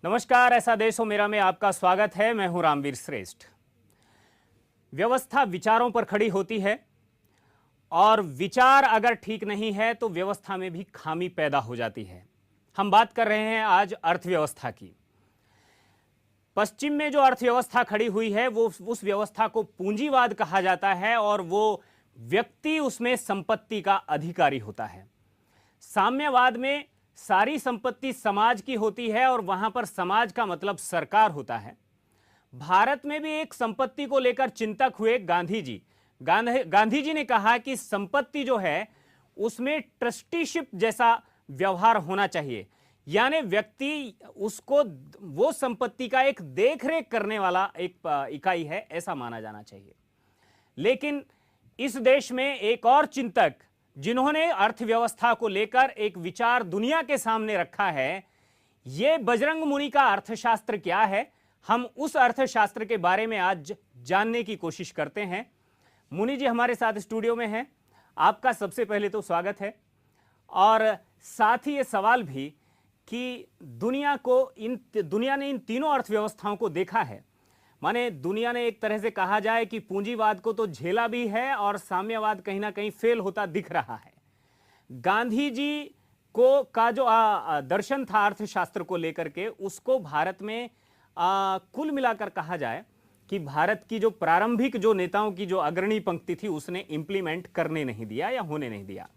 नमस्कार, ऐसा देश हो मेरा में आपका स्वागत है। मैं हूं रामवीर श्रेष्ठ। व्यवस्था विचारों पर खड़ी होती है और विचार अगर ठीक नहीं है तो व्यवस्था में भी खामी पैदा हो जाती है। हम बात कर रहे हैं आज अर्थव्यवस्था की। पश्चिम में जो अर्थव्यवस्था खड़ी हुई है वो उस व्यवस्था को पूंजीवाद कहा जाता है और वो व्यक्ति उसमें संपत्ति का अधिकारी होता है। साम्यवाद में सारी संपत्ति समाज की होती है और वहां पर समाज का मतलब सरकार होता है। भारत में भी एक संपत्ति को लेकर चिंतक हुए गांधी जी। गांधी जी ने कहा कि संपत्ति जो है उसमें ट्रस्टीशिप जैसा व्यवहार होना चाहिए, यानी व्यक्ति उसको वो संपत्ति का एक देखरेख करने वाला एक इकाई है, ऐसा माना जाना चाहिए। लेकिन इस देश में एक और चिंतक जिन्होंने अर्थव्यवस्था को लेकर एक विचार दुनिया के सामने रखा है, ये बजरंग मुनि का अर्थशास्त्र क्या है, हम उस अर्थशास्त्र के बारे में आज जानने की कोशिश करते हैं। मुनि जी हमारे साथ स्टूडियो में हैं। आपका सबसे पहले तो स्वागत है और साथ ही ये सवाल भी कि दुनिया ने इन तीनों अर्थव्यवस्थाओं को देखा है। माने दुनिया ने एक तरह से कहा जाए कि पूंजीवाद को तो झेला भी है और साम्यवाद कहीं ना कहीं फेल होता दिख रहा है। गांधी जी को का जो दर्शन था अर्थशास्त्र को लेकर के, उसको भारत में कुल मिलाकर कहा जाए कि भारत की जो प्रारंभिक जो नेताओं की जो अग्रणी पंक्ति थी उसने इंप्लीमेंट करने नहीं दिया या होने नहीं दिया।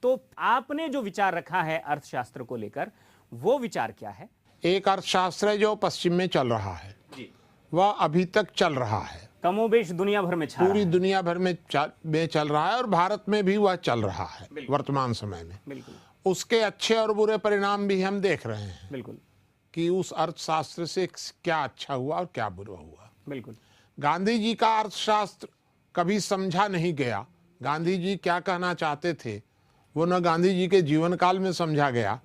तो आपने जो विचार रखा है अर्थशास्त्र को लेकर, वो विचार क्या है? एक अर्थशास्त्र है जो पश्चिम में चल रहा है, वह अभी तक चल रहा है, कमोबेश दुनिया भर में पूरी दुनिया भर में चल रहा है और भारत में भी वह चल रहा है वर्तमान समय में। बिल्कुल। उसके अच्छे और बुरे परिणाम भी हम देख रहे हैं। बिल्कुल। कि उस अर्थशास्त्र से क्या अच्छा हुआ और क्या बुरा हुआ। बिल्कुल। गांधी जी का अर्थशास्त्र कभी समझा नहीं गया। गांधी जी क्या कहना चाहते थे वो न गांधी जी के जीवन काल में समझा गया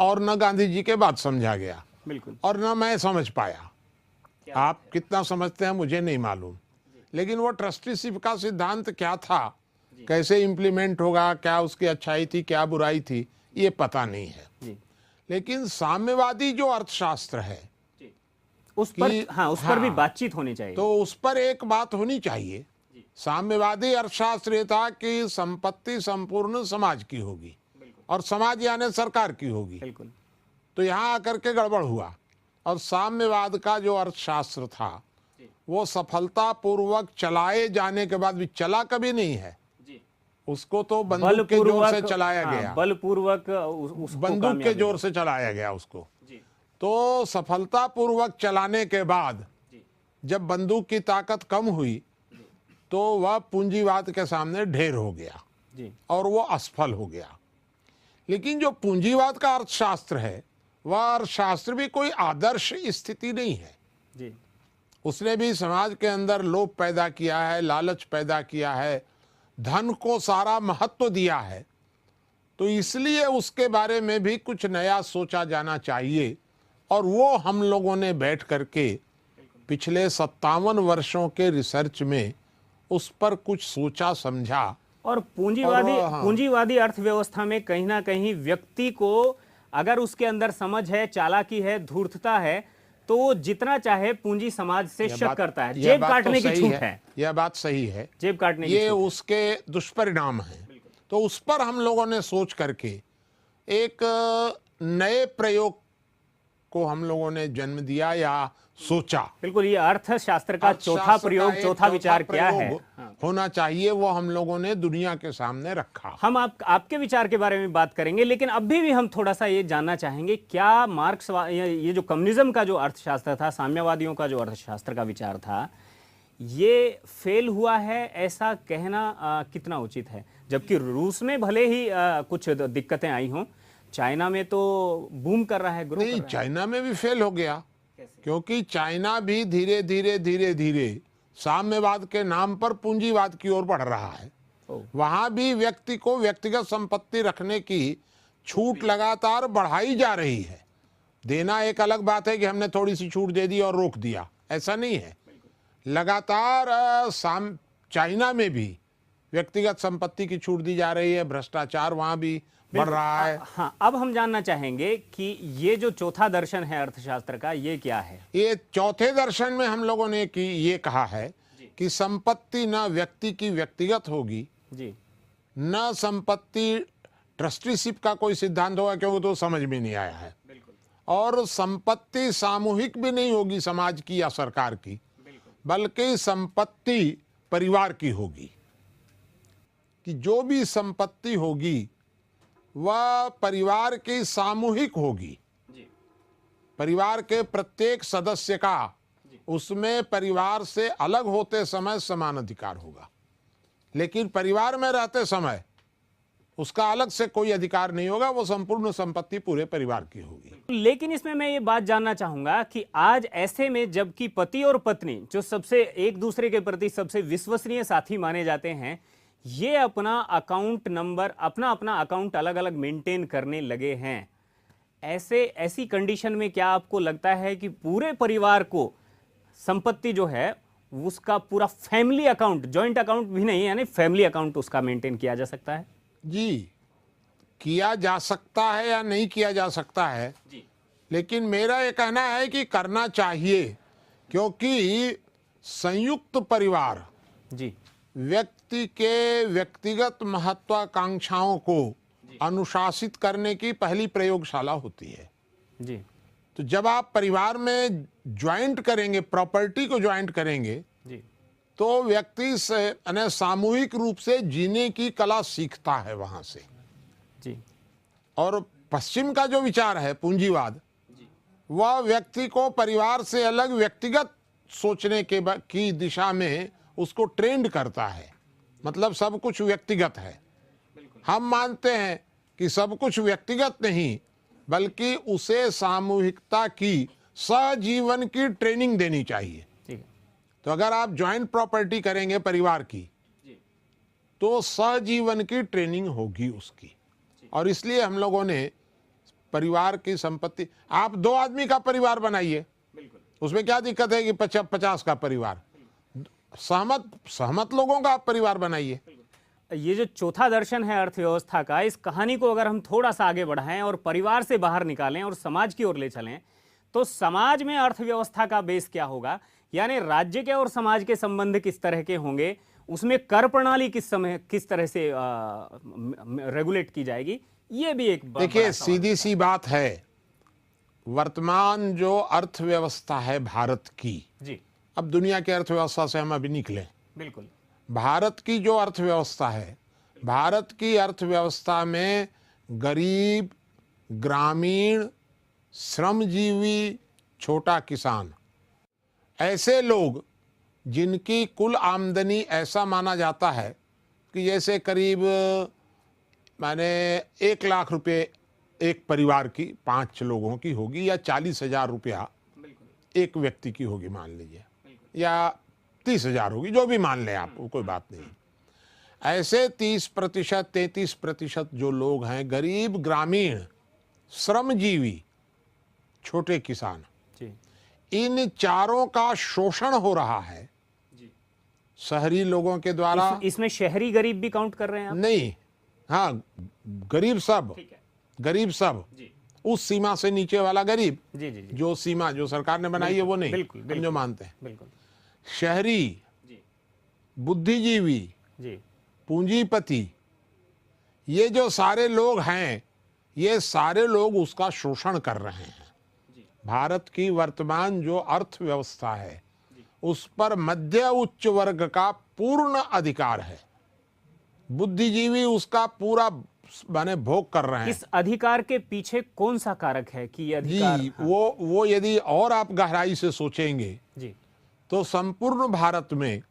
और न गांधी जी के बाद समझा गया। बिल्कुल। और न मैं समझ पाया। आप कितना समझते हैं मुझे नहीं मालूम, लेकिन वो ट्रस्टीशिप का सिद्धांत क्या था, कैसे इंप्लीमेंट होगा, क्या उसकी अच्छाई थी क्या बुराई थी, ये पता नहीं है। लेकिन साम्यवादी जो अर्थशास्त्र है उस पर भी बातचीत होनी चाहिए। तो उस पर एक बात होनी चाहिए। साम्यवादी अर्थशास्त्र ये था कि संपत्ति संपूर्ण समाज की होगी और समाज यानी सरकार की होगी। बिल्कुल। तो यहाँ आकर के गड़बड़ हुआ और साम्यवाद का जो अर्थशास्त्र था वो सफलतापूर्वक चलाए जाने के बाद भी चला कभी नहीं है। उसको तो बंदूक के जोर से चलाया गया, बलपूर्वक बंदूक के जोर से चलाया गया उसको। तो सफलतापूर्वक चलाने के बाद जब बंदूक की ताकत कम हुई तो वह पूंजीवाद के सामने ढेर हो गया और वो असफल हो गया। लेकिन जो पूंजीवाद का अर्थशास्त्र है वह अर्थशास्त्र भी कोई आदर्श स्थिति नहीं है। उसने भी समाज के अंदर लोभ पैदा किया है, लालच पैदा किया है, धन को सारा महत्व दिया है। तो इसलिए उसके बारे में भी कुछ नया सोचा जाना चाहिए और वो हम लोगों ने बैठ करके पिछले 57 वर्षों के रिसर्च में उस पर कुछ सोचा समझा। और पूंजीवादी अर्थव्यवस्था में कहीं ना कहीं व्यक्ति को अगर उसके अंदर समझ है, चालाकी है, धूर्तता है तो वो जितना चाहे पूंजी समाज से शक करता है। जेब काटने की छूट है। यह बात सही है, जेब काटने की ये उसके दुष्परिणाम हैं। तो उस पर हम लोगों ने सोच करके एक नए प्रयोग को हम लोगों ने जन्म दिया या सोचा। बिल्कुल, ये अर्थशास्त्र का चौथा प्रयोग, चौथा विचार क्या है होना चाहिए, वो हम लोगों ने दुनिया के सामने रखा। हम आपके विचार के बारे में बात करेंगे, लेकिन अभी भी हम थोड़ा सा ये जानना चाहेंगे, क्या मार्क्स ये जो कम्युनिज्म का जो अर्थशास्त्र था, साम्यवादियों का जो अर्थशास्त्र का विचार था, ये फेल हुआ है, ऐसा कहना कितना उचित है? जबकि रूस में भले ही कुछ दिक्कतें आई हों, चाइना में तो बूम कर रहा है, ग्रो कर रहा है। चाइना में भी फेल हो गया क्योंकि चाइना भी धीरे धीरे साम्यवाद के नाम पर पूंजीवाद की ओर बढ़ रहा है। वहां भी व्यक्ति को व्यक्तिगत संपत्ति रखने की छूट लगातार बढ़ाई जा रही है। देना एक अलग बात है कि हमने थोड़ी सी छूट दे दी और रोक दिया, ऐसा नहीं है। लगातार चाइना में भी व्यक्तिगत संपत्ति की छूट दी जा रही है, भ्रष्टाचार वहां भी बढ़ रहा है। हाँ, अब हम जानना चाहेंगे कि ये जो चौथा दर्शन है अर्थशास्त्र का, ये क्या है? ये चौथे दर्शन में हम लोगों ने ये कहा है कि संपत्ति न व्यक्ति की व्यक्तिगत होगी, जी, न संपत्ति ट्रस्टीशिप का कोई सिद्धांत होगा, क्योंकि तो समझ में नहीं आया है। बिल्कुल, और संपत्ति सामूहिक भी नहीं होगी समाज की या सरकार की, बल्कि संपत्ति परिवार की होगी। कि जो भी संपत्ति होगी वह परिवार की सामूहिक होगी, परिवार के प्रत्येक सदस्य का उसमें परिवार से अलग होते समय समान अधिकार होगा, लेकिन परिवार में रहते समय उसका अलग से कोई अधिकार नहीं होगा, वो संपूर्ण संपत्ति पूरे परिवार की होगी। लेकिन इसमें मैं ये बात जानना चाहूंगा कि आज ऐसे में जबकि पति और पत्नी जो सबसे एक दूसरे के प्रति सबसे विश्वसनीय साथी माने जाते हैं, ये अपना अकाउंट नंबर, अपना अपना अकाउंट अलग अलग मेंटेन करने लगे हैं, ऐसी कंडीशन में क्या आपको लगता है कि पूरे परिवार को संपत्ति जो है उसका पूरा फैमिली अकाउंट, जॉइंट अकाउंट भी नहीं, यानी फैमिली अकाउंट उसका मेंटेन किया जा सकता है? जी, किया जा सकता है या नहीं किया जा सकता है जी, लेकिन मेरा ये कहना है कि करना चाहिए, क्योंकि संयुक्त परिवार जी व्यक्ति के व्यक्तिगत महत्वाकांक्षाओं को अनुशासित करने की पहली प्रयोगशाला होती है जी। तो जब आप परिवार में ज्वाइंट करेंगे, प्रॉपर्टी को ज्वाइंट करेंगे जी, तो व्यक्ति से सामूहिक रूप से जीने की कला सीखता है वहां से जी। और पश्चिम का जो विचार है पूंजीवाद, वह व्यक्ति को परिवार से अलग व्यक्तिगत सोचने की दिशा में उसको ट्रेंड करता है। मतलब सब कुछ व्यक्तिगत है। हम मानते हैं कि सब कुछ व्यक्तिगत नहीं, बल्कि उसे सामूहिकता की, सहजीवन की ट्रेनिंग देनी चाहिए। तो अगर आप ज्वाइंट प्रॉपर्टी करेंगे परिवार की, तो सहजीवन की ट्रेनिंग होगी उसकी। और इसलिए हम लोगों ने परिवार की संपत्ति, आप 2 आदमी का परिवार बनाइए, उसमें क्या दिक्कत है कि 50 का परिवार, सहमत लोगों का आप परिवार बनाइए। ये जो चौथा दर्शन है अर्थव्यवस्था का, इस कहानी को अगर हम थोड़ा सा आगे बढ़ाएं और परिवार से बाहर निकालें और समाज की ओर ले चलें, तो समाज में अर्थव्यवस्था का बेस क्या होगा? यानी राज्य के और समाज के संबंध किस तरह के होंगे, उसमें कर प्रणाली किस तरह से रेगुलेट की जाएगी, ये भी एक देखिए सीधी सी बात है, वर्तमान जो अर्थव्यवस्था है भारत की जी, अब दुनिया की अर्थव्यवस्था से हम अभी निकले, बिल्कुल, भारत की जो अर्थव्यवस्था है, भारत की अर्थव्यवस्था में गरीब, ग्रामीण, श्रमजीवी, छोटा किसान, ऐसे लोग जिनकी कुल आमदनी ऐसा माना जाता है कि जैसे करीब 1 लाख रुपए एक परिवार की 5 लोगों की होगी, या 40,000 रुपया एक व्यक्ति की होगी मान लीजिए, या 30,000 होगी, जो भी मान लें आप, कोई बात नहीं। ऐसे 30%, 33% जो लोग हैं, गरीब, ग्रामीण, श्रमजीवी, छोटे किसान, इन चारों का शोषण हो रहा है शहरी लोगों के द्वारा। इसमें शहरी गरीब भी काउंट कर रहे हैं आप? नहीं, हाँ, गरीब सब, गरीब सब, उस सीमा से नीचे वाला गरीब, जी, जी, जी। जो सीमा जो सरकार ने बनाई है वो नहीं, बिल्कुल, हम जो मानते हैं। बिल्कुल। शहरी, बुद्धिजीवी, पूंजीपति, ये जो सारे लोग हैं, ये सारे लोग उसका शोषण कर रहे हैं। भारत की वर्तमान जो अर्थव्यवस्था है, उस पर मध्य उच्च वर्ग का पूर्ण अधिकार है। बुद्धिजीवी उसका पूरा माने भोग कर रहे हैं। इस अधिकार के पीछे कौन सा कारक है कि ये अधिकार? जी, वो यदि और आप गहराई से सोचेंगे जी, तो संपूर्ण भारत में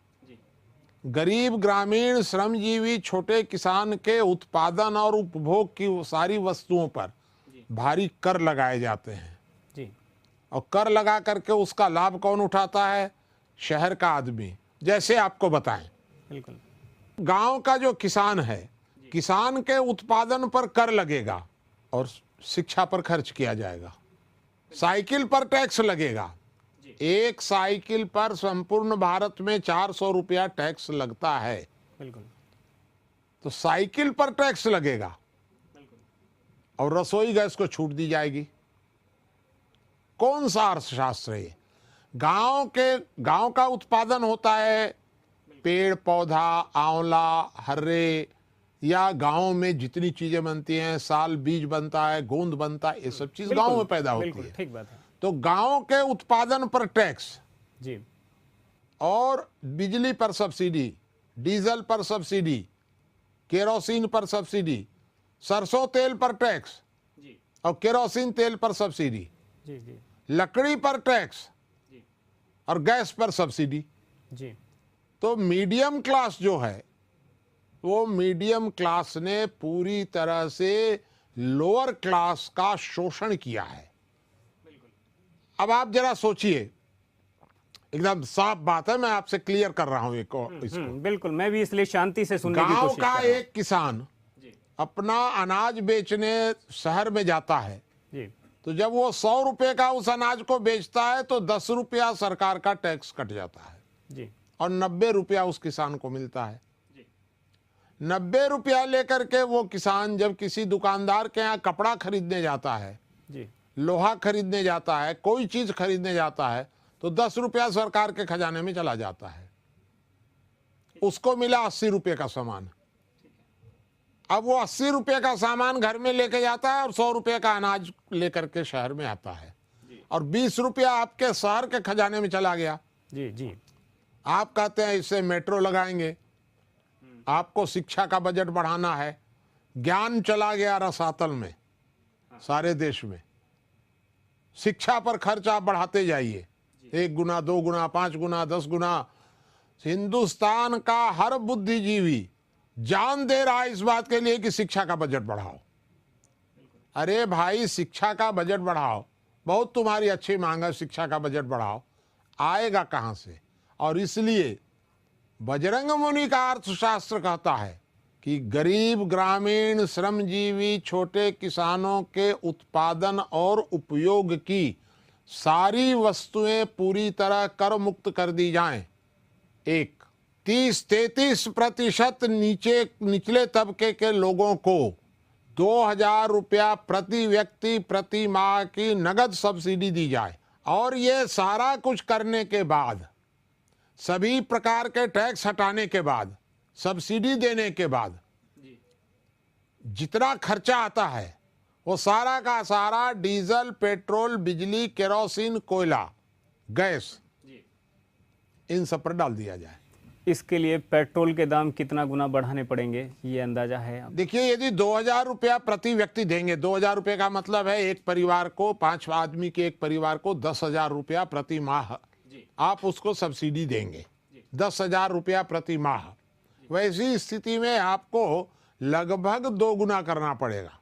गरीब, ग्रामीण, श्रमजीवी, छोटे किसान के उत्पादन और उपभोग की सारी वस्तुओं पर भारी कर लगाए जाते हैं जी। और कर लगा करके उसका लाभ कौन उठाता है? शहर का आदमी। जैसे आपको बताएं, बिल्कुल, गांव का जो किसान है, किसान के उत्पादन पर कर लगेगा और शिक्षा पर खर्च किया जाएगा, साइकिल पर टैक्स लगेगा। एक साइकिल पर संपूर्ण भारत में 400 रुपया टैक्स लगता है। बिल्कुल। तो साइकिल पर टैक्स लगेगा और रसोई गैस को छूट दी जाएगी। कौन सा अर्थशास्त्र है? गांव का उत्पादन होता है, पेड़ पौधा, आंवला, हर्रे, या गांव में जितनी चीजें बनती हैं, साल बीज बनता है, गोंद बनता है, ये सब चीज गांव में पैदा होती है। ठीक बात है। तो गांव के उत्पादन पर टैक्स जी, और बिजली पर सब्सिडी, डीजल पर सब्सिडी, केरोसिन पर सब्सिडी, सरसों तेल पर टैक्स जी, और केरोसिन तेल पर सब्सिडी, जी, जी, लकड़ी पर टैक्स जी, और गैस पर सब्सिडी। जी, तो मीडियम क्लास जो है, वो मीडियम क्लास ने पूरी तरह से लोअर क्लास का शोषण किया है। अब आप जरा सोचिए, एकदम साफ बात है, मैं आपसे क्लियर कर रहा हूं इसको। बिल्कुल, मैं भी इसलिए शांति से सुनने की गांव कोशिश का कर रहा हूं। एक किसान अपना अनाज बेचने शहर में जाता है, जी, तो जब वो 100 रुपए का उस अनाज को बेचता है तो 10 रुपया सरकार का टैक्स कट जाता है जी, और 90 रुपया उस किसान को मिलता है। 90 रुपया लेकर के वो किसान जब किसी दुकानदार के यहाँ कपड़ा खरीदने जाता है, जी, लोहा खरीदने जाता है, कोई चीज खरीदने जाता है, तो 10 रुपया सरकार के खजाने में चला जाता है। उसको मिला 80 रुपये का सामान। अब वो 80 रुपये का सामान घर में लेके जाता है और 100 रुपये का अनाज लेकर के शहर में आता है, और 20 रुपया आपके शहर के खजाने में चला गया। जी, जी, आप कहते हैं इससे मेट्रो लगाएंगे, आपको शिक्षा का बजट बढ़ाना है, ज्ञान चला गया रसातल में सारे देश में। शिक्षा पर खर्च आप बढ़ाते जाइए, 1 गुना, 2 गुना, 5 गुना, 10 गुना। हिंदुस्तान का हर बुद्धिजीवी जान दे रहा है इस बात के लिए कि शिक्षा का बजट बढ़ाओ। अरे भाई, शिक्षा का बजट बढ़ाओ, बहुत तुम्हारी अच्छी मांग है, शिक्षा का बजट बढ़ाओ, आएगा कहां से? और इसलिए बजरंग मुनि का अर्थशास्त्र कहता है कि गरीब, ग्रामीण, श्रमजीवी, छोटे किसानों के उत्पादन और उपयोग की सारी वस्तुएं पूरी तरह कर मुक्त कर दी जाएं। 30-33% निचले तबके के लोगों को 2000 रुपया प्रति व्यक्ति प्रति माह की नगद सब्सिडी दी जाए। और ये सारा कुछ करने के बाद, सभी प्रकार के टैक्स हटाने के बाद, सब्सिडी देने के बाद जितना खर्चा आता है वो सारा का सारा डीजल, पेट्रोल, बिजली, केरोसिन, कोयला, गैस, इन सब पर डाल दिया जाए। इसके लिए पेट्रोल के दाम कितना गुना बढ़ाने पड़ेंगे, ये अंदाजा है आप? देखिए, यदि 2000 रुपया प्रति व्यक्ति देंगे, 2000 रुपये का मतलब है एक परिवार को, 5 आदमी के एक परिवार को 10,000 रुपया प्रति माह आप उसको सब्सिडी देंगे। 10,000 रुपया प्रति माह। वैसी स्थिति में आपको लगभग 2 गुना करना पड़ेगा।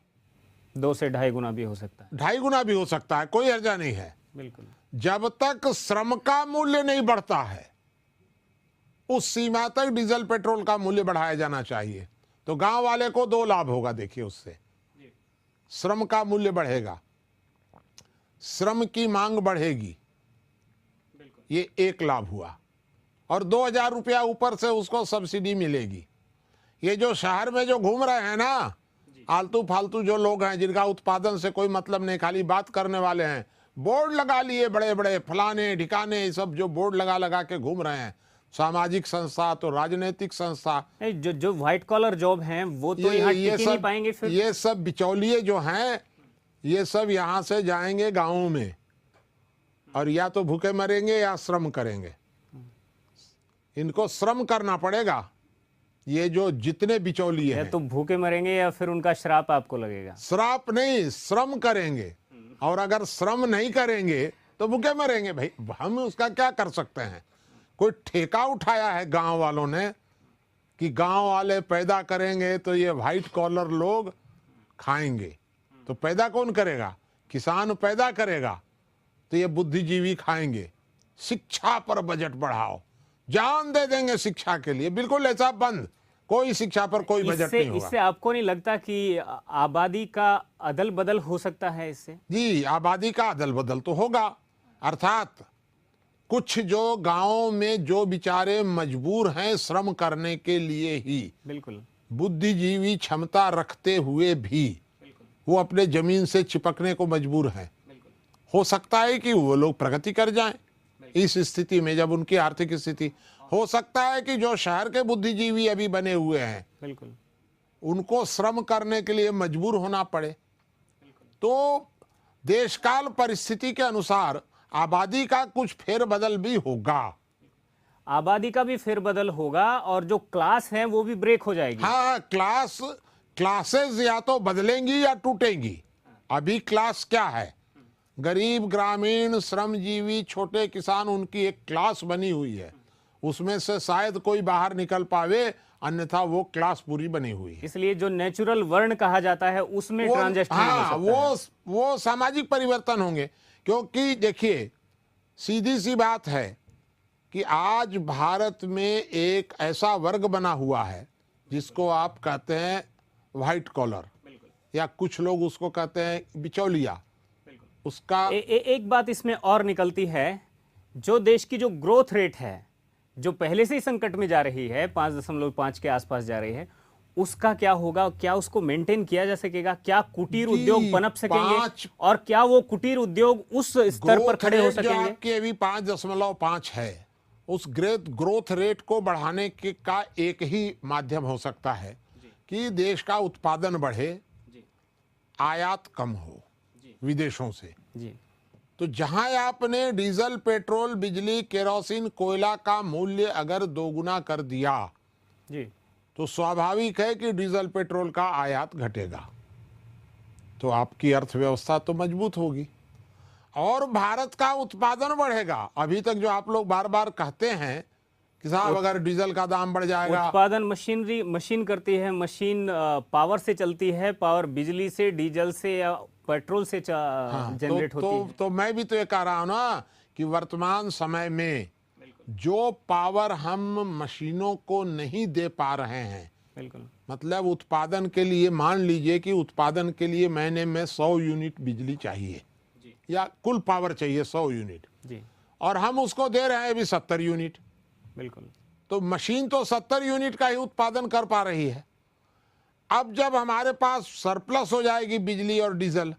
2 से 2.5 गुना भी हो सकता है। 2.5 गुना भी हो सकता है, कोई हर्जा नहीं है। बिल्कुल। जब तक श्रम का मूल्य नहीं बढ़ता है, उस सीमा तक डीजल पेट्रोल का मूल्य बढ़ाया जाना चाहिए। तो गांव वाले को 2 लाभ होगा। देखिए, उससे श्रम का मूल्य बढ़ेगा, श्रम की मांग बढ़ेगी, ये एक लाभ हुआ। और 2000 रुपया ऊपर से उसको सब्सिडी मिलेगी। ये जो शहर में जो घूम रहे हैं ना, आलतू फालतू जो लोग हैं, जिनका उत्पादन से कोई मतलब नहीं, खाली बात करने वाले हैं, बोर्ड लगा लिए बड़े बड़े, फलाने ठिकाने, ये सब जो बोर्ड लगा लगा के घूम रहे हैं, सामाजिक संस्था तो राजनीतिक संस्था, जो व्हाइट कॉलर जॉब हैं वो तो यहाँ टिक ही नहीं पाएंगे। फिर ये सब बिचौलिए जो हैं, ये सब यहाँ से जाएंगे गाँवों में, और या तो भूखे मरेंगे या श्रम करेंगे। इनको श्रम करना पड़ेगा। ये जो जितने बिचौलिए हैं, तो भूखे मरेंगे या फिर उनका श्राप आपको लगेगा? श्राप नहीं, श्रम करेंगे। और अगर श्रम नहीं करेंगे तो भूखे मरेंगे। भाई, हम उसका क्या कर सकते हैं? कोई ठेका उठाया है गांव वालों ने कि गांव वाले पैदा करेंगे तो ये व्हाइट कॉलर लोग खाएंगे। तो पैदा कौन करेगा? किसान पैदा करेगा तो ये बुद्धिजीवी खाएंगे। शिक्षा पर बजट बढ़ाओ, जान दे देंगे शिक्षा के लिए, बिल्कुल ऐसा बंद, कोई शिक्षा पर कोई बजट नहीं होगा। इससे आपको नहीं लगता कि आबादी का अदल बदल हो सकता है इससे? जी, आबादी का अदल बदल तो होगा। अर्थात कुछ जो गांवों में जो बेचारे मजबूर हैं श्रम करने के लिए ही, बिल्कुल, बुद्धिजीवी क्षमता रखते हुए भी वो अपने जमीन से चिपकने को मजबूर हैं। हो सकता है कि वो लोग प्रगति कर जाएं इस स्थिति में, जब उनकी आर्थिक स्थिति, हो सकता है कि जो शहर के बुद्धिजीवी अभी बने हुए हैं बिल्कुल, उनको श्रम करने के लिए मजबूर होना पड़े। तो देशकाल परिस्थिति के अनुसार आबादी का कुछ फेरबदल भी होगा। आबादी का भी फेरबदल होगा और जो क्लास है वो भी ब्रेक हो जाएगी। हाँ, क्लासेस या तो बदलेंगी या टूटेंगी। अभी क्लास क्या है? गरीब, ग्रामीण, श्रमजीवी, छोटे किसान, उनकी एक क्लास बनी हुई है। उसमें से शायद कोई बाहर निकल पावे, अन्यथा वो क्लास पूरी बनी हुई है। इसलिए जो नेचुरल वर्ण कहा जाता है उसमें ट्रांजिशन हो सकता है। वो सामाजिक परिवर्तन होंगे। क्योंकि देखिए, सीधी सी बात है कि आज भारत में एक ऐसा वर्ग बना हुआ है जिसको आप कहते हैं व्हाइट कॉलर, या कुछ लोग उसको कहते हैं बिचौलिया। उसका एक बात इसमें और निकलती है, जो देश की जो ग्रोथ रेट है जो पहले से ही संकट में जा रही है, 5.5 के आसपास जा रही है, उसका क्या होगा? क्या उसको मेंटेन किया जा सकेगा? क्या कुटीर उद्योग पनप सकेंगे? और क्या वो कुटीर उद्योग उस स्तर पर खड़े हो सकेंगे? जो आपके अभी 5.5 है, उस ग्रोथ रेट को बढ़ाने के का एक ही माध्यम हो सकता है कि देश का उत्पादन बढ़े, आयात कम हो विदेशों से। जी, तो जहां आपने डीजल, पेट्रोल, बिजली, केरोसिन, कोयला का मूल्य अगर दोगुना कर दिया जी, तो स्वाभाविक है कि डीजल, पेट्रोल का आयात घटेगा, तो आपकी अर्थव्यवस्था तो मजबूत होगी और भारत का उत्पादन बढ़ेगा। अभी तक जो आप लोग बार बार कहते हैं कि साहब अगर डीजल का दाम बढ़ जाएगा, उत्पादन मशीन करती है, मशीन पावर से चलती है, पावर बिजली से, डीजल से या पेट्रोल से जनरेट होती है। तो मैं भी तो ये कह रहा हूं ना कि वर्तमान समय में जो पावर हम मशीनों को नहीं दे पा रहे हैं, बिल्कुल, मतलब उत्पादन के लिए, मान लीजिए कि उत्पादन के लिए महीने में 100 यूनिट बिजली चाहिए या कुल पावर चाहिए 100 यूनिट जी, और हम उसको दे रहे हैं अभी 70 यूनिट। बिल्कुल, तो मशीन तो 70 यूनिट का ही उत्पादन कर पा रही है। अब जब हमारे पास सरप्लस हो जाएगी बिजली और डीजल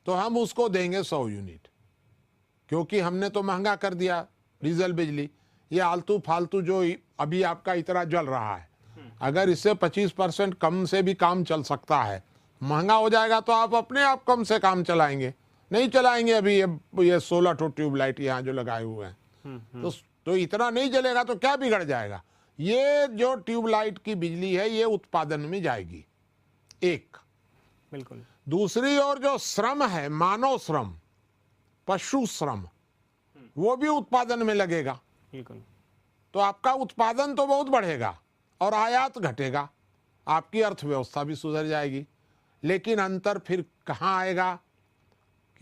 तो हम उसको देंगे 100 यूनिट, क्योंकि हमने तो महंगा कर दिया डीजल, बिजली। ये आलतू फालतू जो अभी आपका इतना जल रहा है, अगर इससे 25% कम से भी काम चल सकता है, महंगा हो जाएगा तो आप अपने आप कम से काम चलाएंगे, नहीं चलाएंगे। अभी ये 16 ठो ट्यूबलाइट यहाँ जो लगाए हुए हैं, तो इतना नहीं जलेगा तो क्या बिगड़ जाएगा? ये जो ट्यूबलाइट की बिजली है ये उत्पादन में जाएगी, एक। बिल्कुल, दूसरी ओर जो श्रम है, मानव श्रम, पशु श्रम, वो भी उत्पादन में लगेगा। बिल्कुल, तो आपका उत्पादन तो बहुत बढ़ेगा और आयात घटेगा, आपकी अर्थव्यवस्था भी सुधर जाएगी। लेकिन अंतर फिर कहाँ आएगा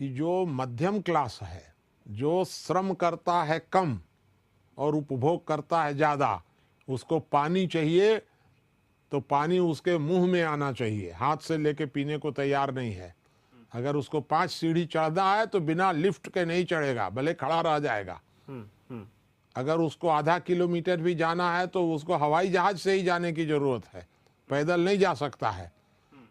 कि जो मध्यम क्लास है, जो श्रम करता है कम और उपभोग करता है ज़्यादा, उसको पानी चाहिए तो पानी उसके मुंह में आना चाहिए, हाथ से लेके पीने को तैयार नहीं है। अगर उसको 5 सीढ़ी चढ़ना है तो बिना लिफ्ट के नहीं चढ़ेगा, भले खड़ा रह जाएगा। अगर उसको आधा किलोमीटर भी जाना है तो उसको हवाई जहाज से ही जाने की ज़रूरत है, पैदल नहीं जा सकता है।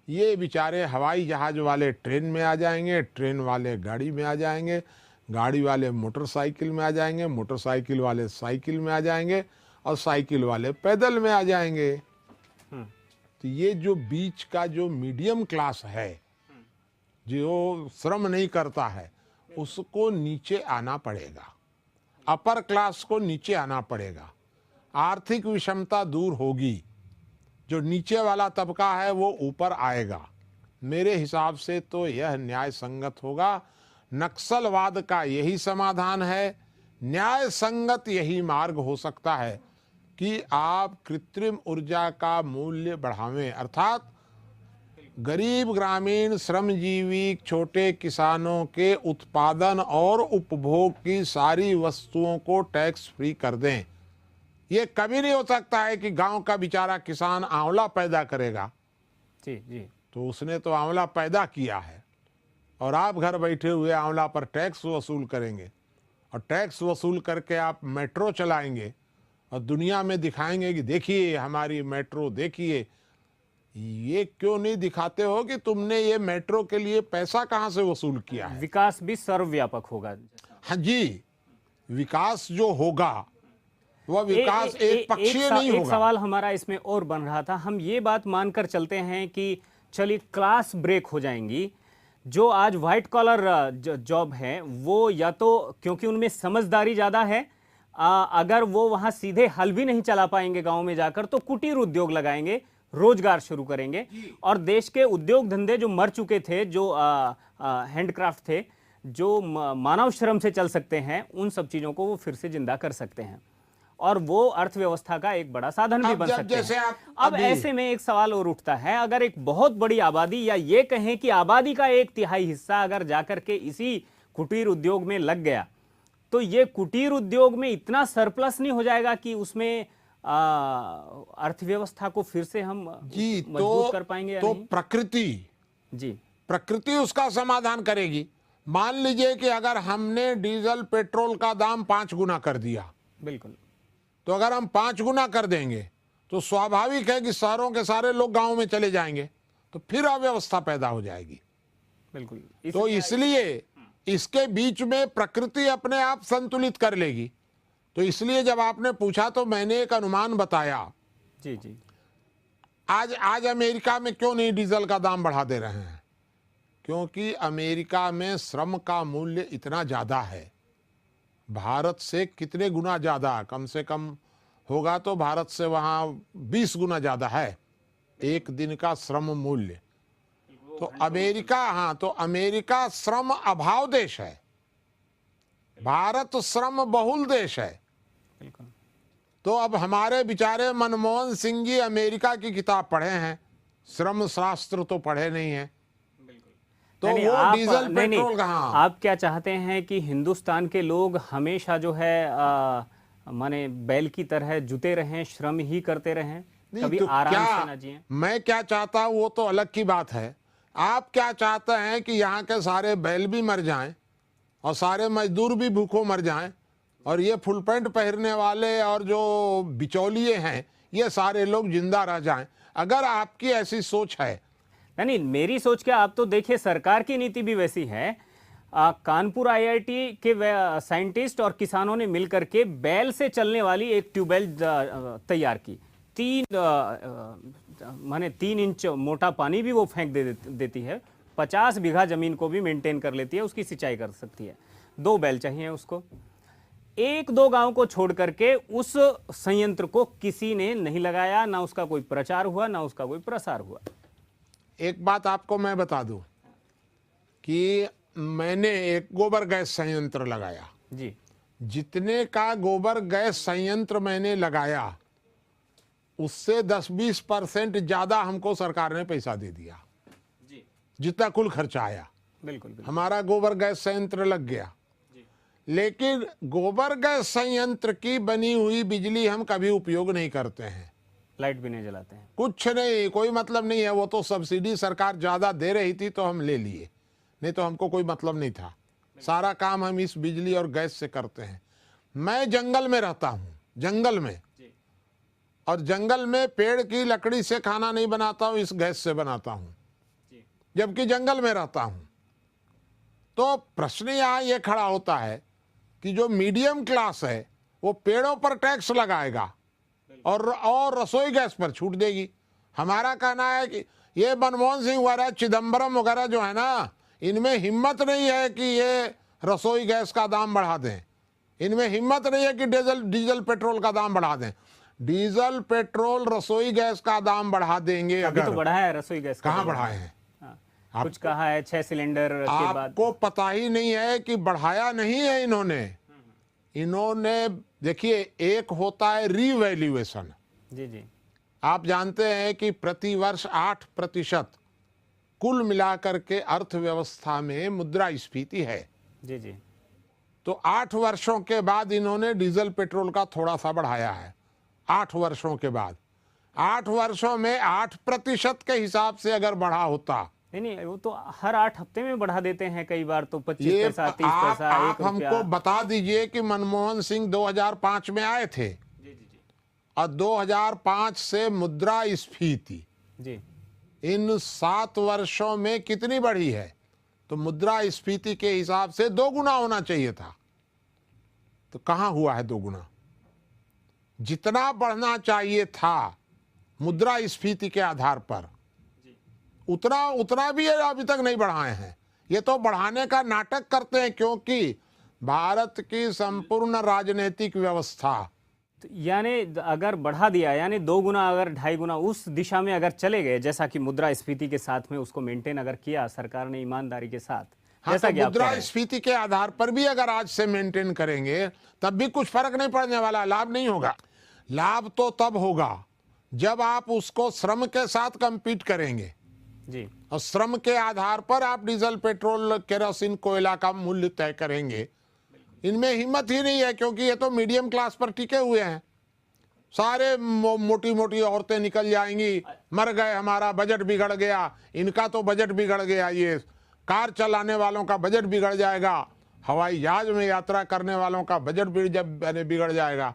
ये बेचारे हवाई जहाज वाले ट्रेन में आ जाएंगे, ट्रेन वाले गाड़ी में आ जाएंगे, गाड़ी वाले मोटरसाइकिल में आ जाएंगे, मोटरसाइकिल वाले साइकिल में आ जाएंगे और साइकिल वाले पैदल में आ जाएंगे। तो ये जो बीच का जो मीडियम क्लास है, जो श्रम नहीं करता है, उसको नीचे आना पड़ेगा, अपर क्लास को नीचे आना पड़ेगा। आर्थिक विषमता दूर होगी, जो नीचे वाला तबका है वो ऊपर आएगा। मेरे हिसाब से तो यह न्याय संगत होगा। नक्सलवाद का यही समाधान है, न्याय संगत यही मार्ग हो सकता है कि आप कृत्रिम ऊर्जा का मूल्य बढ़ावें, अर्थात गरीब, ग्रामीण, श्रमजीवी, छोटे किसानों के उत्पादन और उपभोग की सारी वस्तुओं को टैक्स फ्री कर दें। ये कभी नहीं हो सकता है कि गांव का बेचारा किसान आंवला पैदा करेगा, जी जी, तो उसने तो आंवला पैदा किया है और आप घर बैठे हुए आंवला पर टैक्स वसूल करेंगे और टैक्स वसूल करके आप मेट्रो चलाएंगे और दुनिया में दिखाएंगे कि देखिए हमारी मेट्रो, देखिए ये क्यों नहीं दिखाते हो कि तुमने ये मेट्रो के लिए पैसा कहां से वसूल किया है? विकास भी सर्वव्यापक होगा। हाँ जी, विकास जो होगा वह विकास एक पक्षीय नहीं एक होगा। सवाल हमारा इसमें और बन रहा था, हम ये बात मानकर चलते हैं कि चलिए क्लास ब्रेक हो जाएंगी, जो आज व्हाइट कॉलर जॉब है वो या तो क्योंकि उनमें समझदारी ज्यादा है, अगर वो वहां सीधे हल भी नहीं चला पाएंगे गांव में जाकर तो कुटीर उद्योग लगाएंगे, रोजगार शुरू करेंगे और देश के उद्योग धंधे जो मर चुके थे, जो हैंडक्राफ्ट थे, जो मानव श्रम से चल सकते हैं, उन सब चीजों को वो फिर से जिंदा कर सकते हैं और वो अर्थव्यवस्था का एक बड़ा साधन भी बन सकते हैं। अब ऐसे में एक सवाल और उठता है, अगर एक बहुत बड़ी आबादी या ये कहें कि आबादी का 1/3 हिस्सा अगर जाकर के इसी कुटीर उद्योग में लग गया तो ये कुटीर उद्योग में इतना सरप्लस नहीं हो जाएगा कि उसमें अर्थव्यवस्था को फिर से हम मजबूत कर पाएंगे या तो नहीं? प्रकृति उसका समाधान करेगी। मान लीजिए कि अगर हमने डीजल पेट्रोल का दाम 5 गुना कर दिया, बिल्कुल, तो अगर हम 5 गुना कर देंगे तो स्वाभाविक है कि शहरों के सारे लोग गांव में चले जाएंगे, तो फिर अव्यवस्था पैदा हो जाएगी। बिल्कुल। तो इसलिए इसके बीच में प्रकृति अपने आप संतुलित कर लेगी। तो इसलिए जब आपने पूछा तो मैंने एक अनुमान बताया। जी जी। आज अमेरिका में क्यों नहीं डीजल का दाम बढ़ा दे रहे हैं? क्योंकि अमेरिका में श्रम का मूल्य इतना ज्यादा है, भारत से कितने गुना ज्यादा, कम से कम होगा तो भारत से वहां 20 गुना ज्यादा है एक दिन का श्रम मूल्य। तो अमेरिका श्रम अभाव देश है, भारत श्रम बहुल देश है। तो अब हमारे बेचारे मनमोहन सिंह जी अमेरिका की किताब पढ़े हैं, श्रम शास्त्र तो पढ़े नहीं है, तो वो डीजल पेट्रोल कहाँ? आप क्या चाहते हैं कि हिंदुस्तान के लोग हमेशा जो है माने बैल की तरह जुते रहें, श्रम ही करते रहें, कभी तो आराम से ना जिएं? मैं क्या चाहता हूं वो तो अलग की बात है। आप क्या चाहते हैं कि यहाँ के सारे बैल भी मर जाएं और सारे मजदूर भी भूखों मर जाएं और ये फुल पैंट पहनने वाले और जो बिचौलिए हैं ये सारे लोग जिंदा रह जाएं? अगर आपकी ऐसी सोच है। नहीं, मेरी सोच क्या, आप तो देखिए सरकार की नीति भी वैसी है। कानपुर आईआईटी के साइंटिस्ट और किसानों ने मिलकर के बैल से चलने वाली एक ट्यूबवेल तैयार की। 3 इंच मोटा पानी भी वो फेंक देती है, 50 बीघा जमीन को भी मेंटेन कर लेती है, उसकी सिंचाई कर सकती है। 2 बैल चाहिए उसको। 1-2 गांव को छोड़ करके उस संयंत्र को किसी ने नहीं लगाया, ना उसका कोई प्रचार हुआ, ना उसका कोई प्रसार हुआ। एक बात आपको मैं बता दूं कि मैंने एक गोबर गैस संयंत्र लगाया जी। जितने का गोबर गैस संयंत्र मैंने लगाया उससे 10-20% ज्यादा हमको सरकार ने पैसा दे दिया जी। जितना कुल खर्चा आया। बिल्कुल, बिल्कुल। हमारा गोबर गैस संयंत्र लग गया जी। लेकिन गोबर गैस संयंत्र की बनी हुई बिजली हम कभी उपयोग नहीं करते हैं, लाइट भी नहीं जलाते हैं, कुछ नहीं, कोई मतलब नहीं है। वो तो सब्सिडी सरकार ज्यादा दे रही थी तो हम ले लिए, नहीं तो हमको कोई मतलब नहीं था। सारा काम हम इस बिजली और गैस से करते हैं। मैं जंगल में रहता हूँ, जंगल में, और जंगल में पेड़ की लकड़ी से खाना नहीं बनाता हूँ, इस गैस से बनाता हूँ, जबकि जंगल में रहता हूँ। तो प्रश्न यहाँ ये खड़ा होता है कि जो मीडियम क्लास है वो पेड़ों पर टैक्स लगाएगा और रसोई गैस पर छूट देगी। हमारा कहना है कि ये मनमोहन सिंह वगैरह, चिदम्बरम वगैरह जो है ना, इनमें हिम्मत नहीं है कि ये रसोई गैस का दाम बढ़ा दें, इनमें हिम्मत नहीं है कि डीजल पेट्रोल का दाम बढ़ा दें। डीजल पेट्रोल रसोई गैस का दाम बढ़ा देंगे। अभी तो बढ़ाया है रसोई गैस, कहाँ बढ़ाए हैं? कुछ कहा है 6 सिलेंडर के बाद। आपको पता ही नहीं है कि बढ़ाया नहीं है इन्होंने। देखिए, एक होता है रीवैल्यूएशन। जी जी। आप जानते हैं कि प्रतिवर्ष 8% कुल मिलाकर के अर्थव्यवस्था में मुद्रास्फीति है। जी जी। तो 8 वर्षों के बाद इन्होंने डीजल पेट्रोल का थोड़ा सा बढ़ाया है। 8 वर्षों के बाद, 8 वर्षों में 8% के हिसाब से अगर बढ़ा होता, नहीं, वो तो हर 8 हफ्ते में बढ़ा देते हैं, कई बार तो 25 पैसा, 30 पैसा, आप हमको बता दीजिए कि मनमोहन सिंह 2005 में आए थे। जी जी जी। और 2005 से मुद्रास्फीति जी इन 7 वर्षों में कितनी बढ़ी है? तो मुद्रास्फीति के हिसाब से 2 गुना होना चाहिए था, तो कहां हुआ है 2 गुना? जितना बढ़ना चाहिए था मुद्रास्फीति के आधार पर, उतना भी अभी तक नहीं बढ़ाए हैं। ये तो बढ़ाने का नाटक करते हैं, क्योंकि भारत की संपूर्ण राजनीतिक व्यवस्था, तो यानी अगर बढ़ा दिया, यानी 2 गुना, अगर 2.5 गुना उस दिशा में अगर चले गए, जैसा कि मुद्रास्फीति के साथ में उसको मेंटेन अगर किया सरकार ने ईमानदारी के साथ, हाँ, जैसा तो कि आप कह रहे हैं। मुद्रास्फीति के आधार पर भी अगर आज से मेंटेन करेंगे तब भी कुछ फर्क नहीं पड़ने वाला, लाभ नहीं होगा। लाभ तो तब होगा जब आप उसको श्रम के साथ कंपीट करेंगे जी, और श्रम के आधार पर आप डीजल, पेट्रोल, केरोसिन, कोयला का मूल्य तय करेंगे। इनमें हिम्मत ही नहीं है, क्योंकि ये तो मीडियम क्लास पर टिके हुए हैं। सारे मोटी मोटी औरतें निकल जाएंगी, मर गए, हमारा बजट बिगड़ गया, इनका तो बजट बिगड़ गया, ये कार चलाने वालों का बजट बिगड़ जाएगा, हवाई जहाज में यात्रा करने वालों का बजट भी जब बिगड़ जाएगा,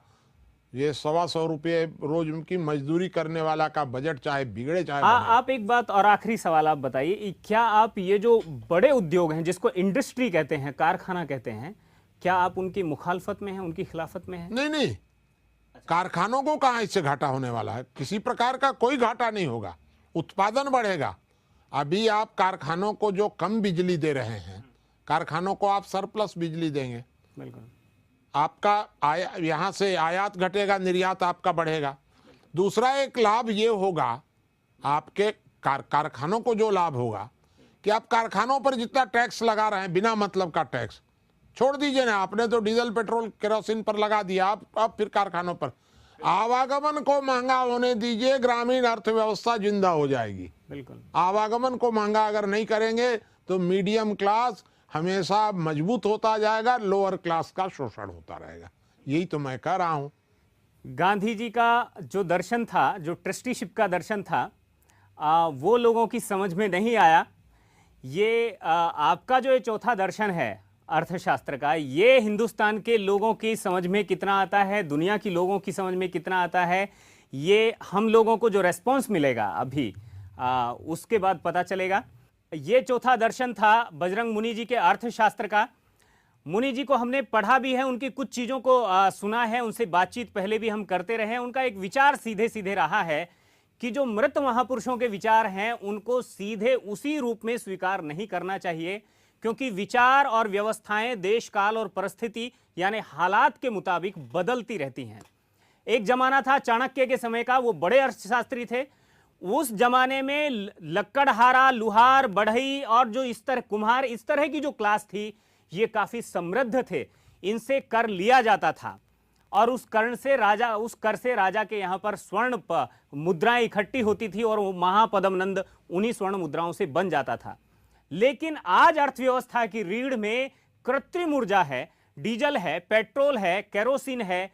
ये 125 रुपये रोज की मजदूरी करने वाला का बजट चाहे बिगड़े चाहे बने। आप एक बात और आखिरी सवाल आप बताइए, क्या आप ये जो बड़े उद्योग हैं जिसको इंडस्ट्री कहते हैं, कारखाना कहते हैं, क्या आप उनकी मुखालफत में हैं, उनकी खिलाफत में हैं? नहीं, कारखानों को कहाँ इससे घाटा होने वाला है? किसी प्रकार का कोई घाटा नहीं होगा, उत्पादन बढ़ेगा। अभी आप कारखानों को जो कम बिजली दे रहे हैं, कारखानों को आप सरप्लस बिजली देंगे, बिल्कुल आपका यहाँ से आयात घटेगा, निर्यात आपका बढ़ेगा। दूसरा एक लाभ ये होगा आपके कारखानों को, जो लाभ होगा कि आप कारखानों पर जितना टैक्स लगा रहे हैं, बिना मतलब का टैक्स छोड़ दीजिए ना, आपने तो डीजल, पेट्रोल, केरोसिन पर लगा दिया, आप फिर कारखानों पर आवागमन को महंगा होने दीजिए, ग्रामीण अर्थव्यवस्था जिंदा हो जाएगी। बिल्कुल, आवागमन को महंगा अगर नहीं करेंगे तो मीडियम क्लास हमेशा मजबूत होता जाएगा, लोअर क्लास का शोषण होता रहेगा। यही तो मैं कह रहा हूं। गांधी जी का जो दर्शन था, जो ट्रस्टीशिप का दर्शन था, वो लोगों की समझ में नहीं आया। ये आपका जो ये चौथा दर्शन है अर्थशास्त्र का, ये हिंदुस्तान के लोगों की समझ में कितना आता है, दुनिया की लोगों की समझ में कितना आता है, ये हम लोगों को जो रेस्पॉन्स मिलेगा अभी उसके बाद पता चलेगा। ये चौथा दर्शन था बजरंग मुनि जी के अर्थशास्त्र का। मुनि जी को हमने पढ़ा भी है, उनकी कुछ चीज़ों को सुना है, उनसे बातचीत पहले भी हम करते रहे हैं। उनका एक विचार सीधे सीधे रहा है कि जो मृत महापुरुषों के विचार हैं उनको सीधे उसी रूप में स्वीकार नहीं करना चाहिए, क्योंकि विचार और व्यवस्थाएं देश काल और परिस्थिति यानी हालात के मुताबिक बदलती रहती हैं। एक जमाना था चाणक्य के समय का, वो बड़े अर्थशास्त्री थे। उस जमाने में लक्कड़हारा, लुहार, बढ़ई और जो इस तरह कुम्हार, इस तरह की जो क्लास थी, ये काफी समृद्ध थे, इनसे कर लिया जाता था और उस कर से राजा के यहाँ पर स्वर्ण मुद्राएं इकट्ठी होती थी और वो महापद्मनंद उन्हीं स्वर्ण मुद्राओं से बन जाता था। लेकिन आज अर्थव्यवस्था की रीढ़ में कृत्रिम ऊर्जा है, डीजल है, पेट्रोल है, केरोसिन है,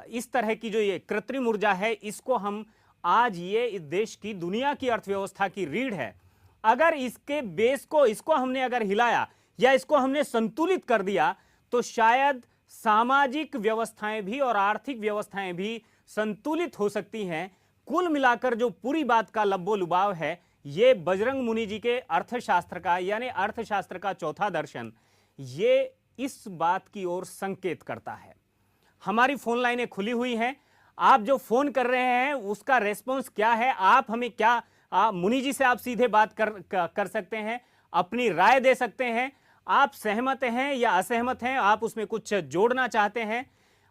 इस तरह की जो ये कृत्रिम ऊर्जा है, इसको हम आज ये इस देश की, दुनिया की अर्थव्यवस्था की रीढ़ है। अगर इसके बेस को, इसको हमने अगर हिलाया या इसको हमने संतुलित कर दिया तो शायद सामाजिक व्यवस्थाएं भी और आर्थिक व्यवस्थाएं भी संतुलित हो सकती हैं। कुल मिलाकर जो पूरी बात का लब्बो लुभाव है, ये बजरंग मुनि जी के अर्थशास्त्र का यानी अर्थशास्त्र का चौथा दर्शन, ये इस बात की ओर संकेत करता है। हमारी फोन लाइनें खुली हुई हैं, आप जो फोन कर रहे हैं उसका रेस्पॉन्स क्या है, आप हमें क्या, मुनि जी से आप सीधे बात कर सकते हैं, अपनी राय दे सकते हैं। आप सहमत हैं या असहमत हैं, आप उसमें कुछ जोड़ना चाहते हैं,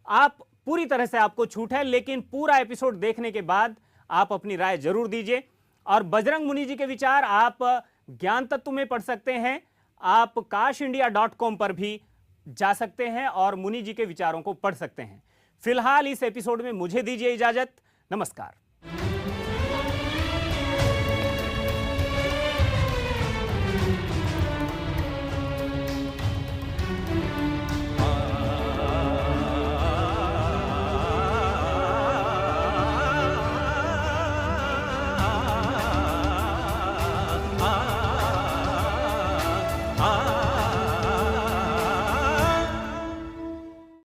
आप पूरी तरह से, आपको छूट है, लेकिन पूरा एपिसोड देखने के बाद आप अपनी राय जरूर दीजिए। और बजरंग मुनि जी के विचार आप ज्ञान तत्व में पढ़ सकते हैं, आप kashindia.com पर भी जा सकते हैं और मुनि जी के विचारों को पढ़ सकते हैं। फिलहाल इस एपिसोड में मुझे दीजिए इजाजत। नमस्कार। ah